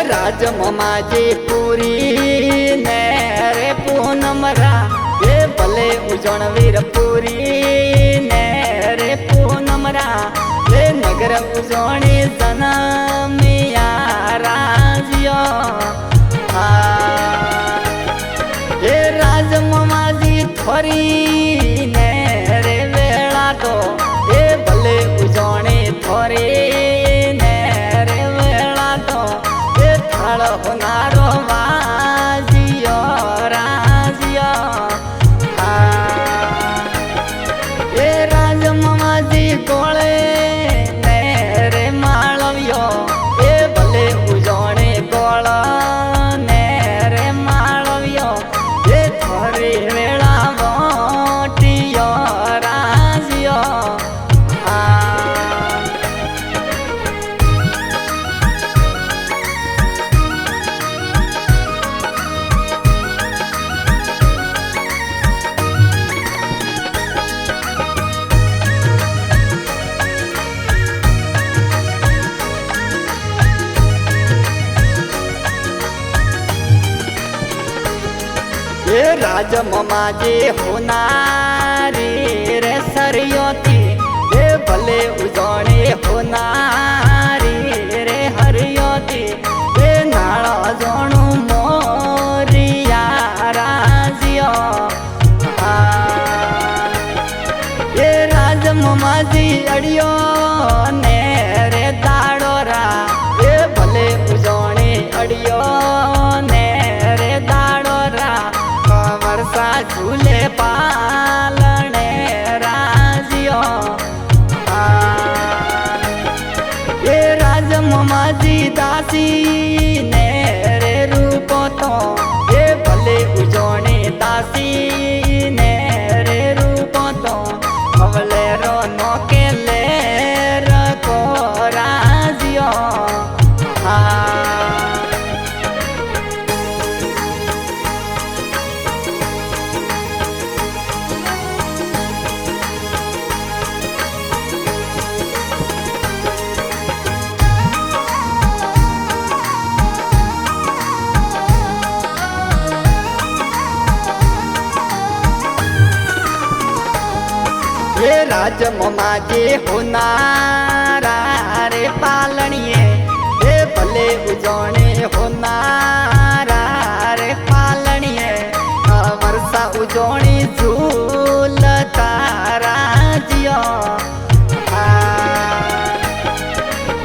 राज ममाजी पूरी ने रे पूनमरा ये भले उजण वीर पूरी ने रे पूनमरा ये नगर उजणी जनमिया राजियो ये राज ममाजी थोरी ने रे वेला तो ये भले उजणी थोरी होनारो वाजियो राजियो ये राज ममाजी गोळे ने रे माळवियो ये भले उजोणे गोळ ने रे माळवियो ये थोरी वेळा वोटियो राजियो ये राज ममाजी होनारी रे सरियोती ये भले उजोणी होनारी रे हरियोती ये नाळा जोणू मोरिया राजियो ये राज ममाजी अड़ियो ने रे दाड़ोरा ये भले उजोणी अड़ियो ने रे दाड़ोरा वर्षा झूले पालने राजियो ये राज ममाजी दासी ने रे रूपो तो ये भले उजोणी दासी ने रे रूपो तो हवले रो नो के ले रखो राजियो ये राज ममाजी होनारा रे पालनिए ये भले उजोणे होनारा रे पालनिए वर्षा उजोणी झूलता राजियो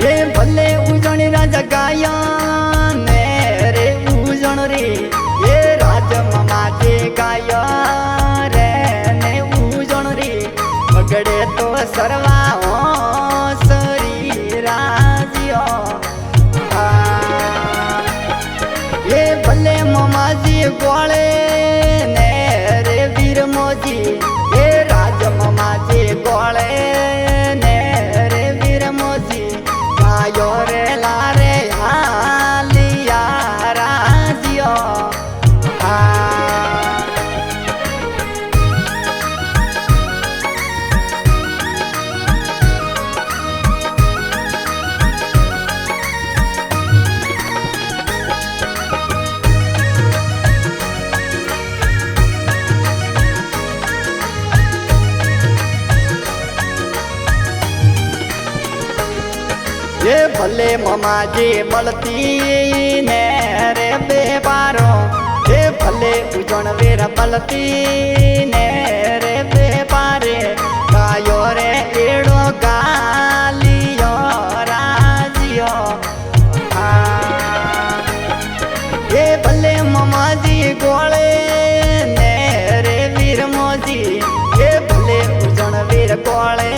ये भले उजोणी राजा गाया ने रे उजोण रे ये राज ममाजी गाया गड़े तो सर्वा सरी राजियो ये भले ममाजी गोळे ने रे वीर मोजी ये राज ममाजी गोळे ने रे वीर मोजी गायो रे लारे हालिया राजियो ये भले ममाजी बलती ने रे बेबारो ये भले उजण वीर बलती ने रे बेबारे गायो रे एड़ो गालियो राजियो ये भले ममाजी गोळे ने रे वीर मोजी ये भले उजण वीर गोळे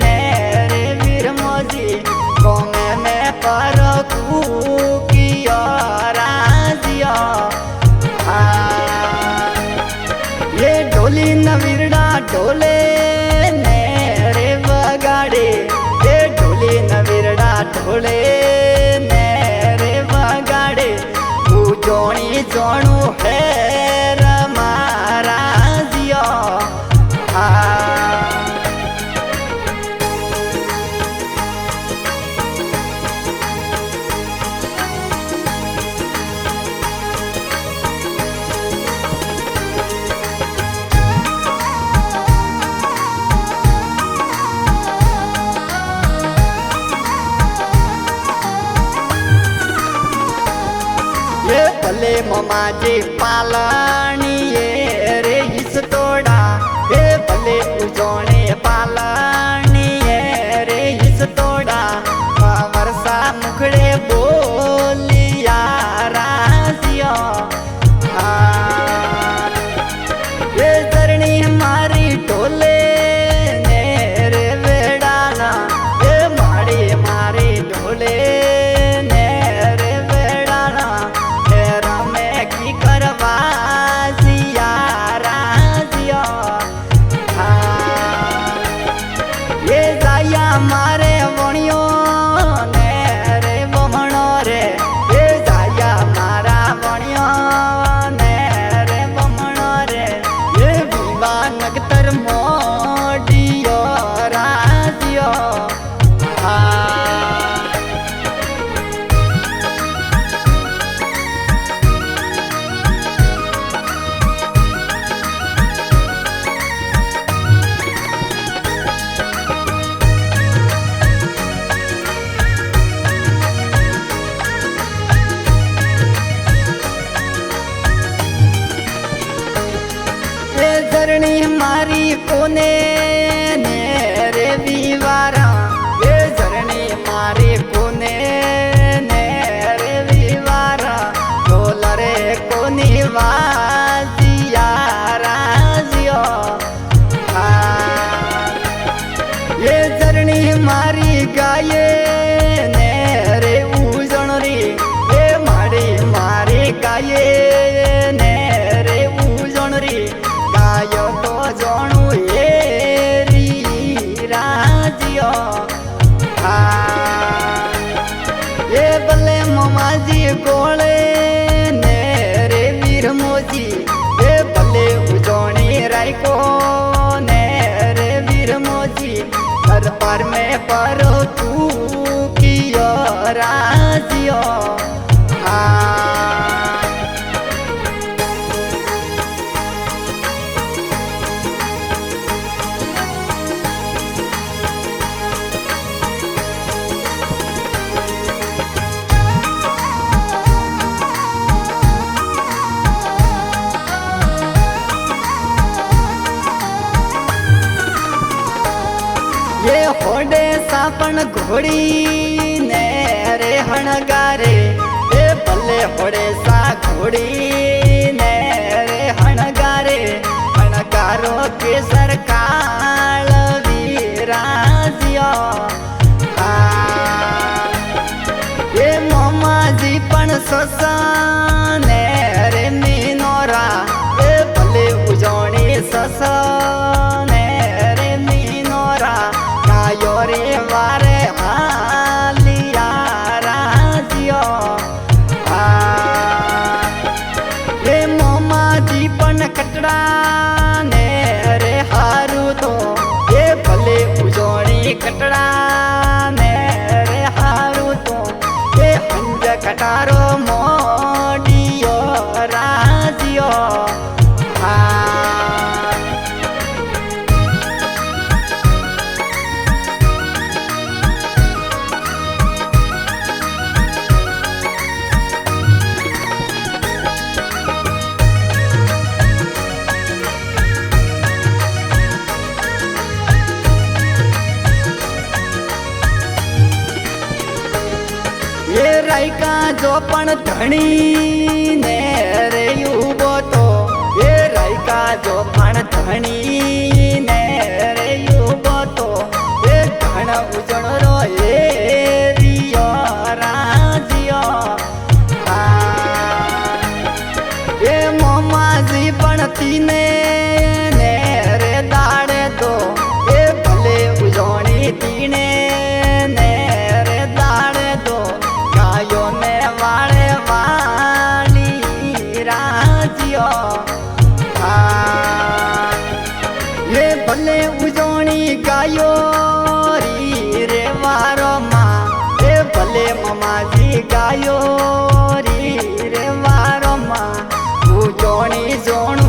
ने रे वीर मोजी कोमे में पर कियो राजियो ढोली नवीरड़ा ढोले ने रे बगाड़े ये ढोली नवीरड़ा ढोले ने रे बगाड़े तू जोणी जोणू है रमारा जियो ये भले ममाजी पालनी ये रे हिस तोड़ा ये भले उजोने पालनी ये रे हिस तोड़ा वर्षा मुखड़े बोलिया राजियो ये चरणी हमारी टोले ने रे वेड़ाना ये माड़ी मारी ढोले मारे वणियो ने रे बमणो रे ये जाया मारा वणियो ने रे बमणो रे ये विवा नगतर मोडियो राजियो झरणी मारी कोने ने रे विवारा ये झरणी मारी कोने ने रे विवारा ढोल रे कोनी वाजिया राजियो ये झरणी मारी गाये ने रे उजण री ये मारी मारी गाये ने रे उजण री गायो तो जोणू ये री राजियो ये बल्ले ममाजी गोले ने रे वीर मोजी ये बल्ले उजोणी रायको ने रे वीर मोजी हर पर में परो तू कियो राजियो ये होडे सापन घोड़ी ने रे हणगारे ये भले होडे सा घोड़ी ने रे हणगारे हणगारो के सरकाल वीराजियो ये मोमाजी पण ससा ने रे मीनोरा ये भले उजोणी ससा रे वारे हालिया राजियो ये मोमाजी पण कटड़ा ने रे हारू तो ये भले उजोणी कटड़ा ने रे हारू तो ये हंज कटारो मोडियो राजियो ये रायका जो पण धणी ने रे युबो तो ये रायका जो पण धणी ने रे युबो तो ये धण उजण रो ये रियो राजियो ये मोमाजी पण तीने ने જીઓ એ ભલે ઉજવણી ગાયો રી રે વારોમાં એ ભલે મમાજી ગાયો રી રે વારોમાં ઉજવણી જોણ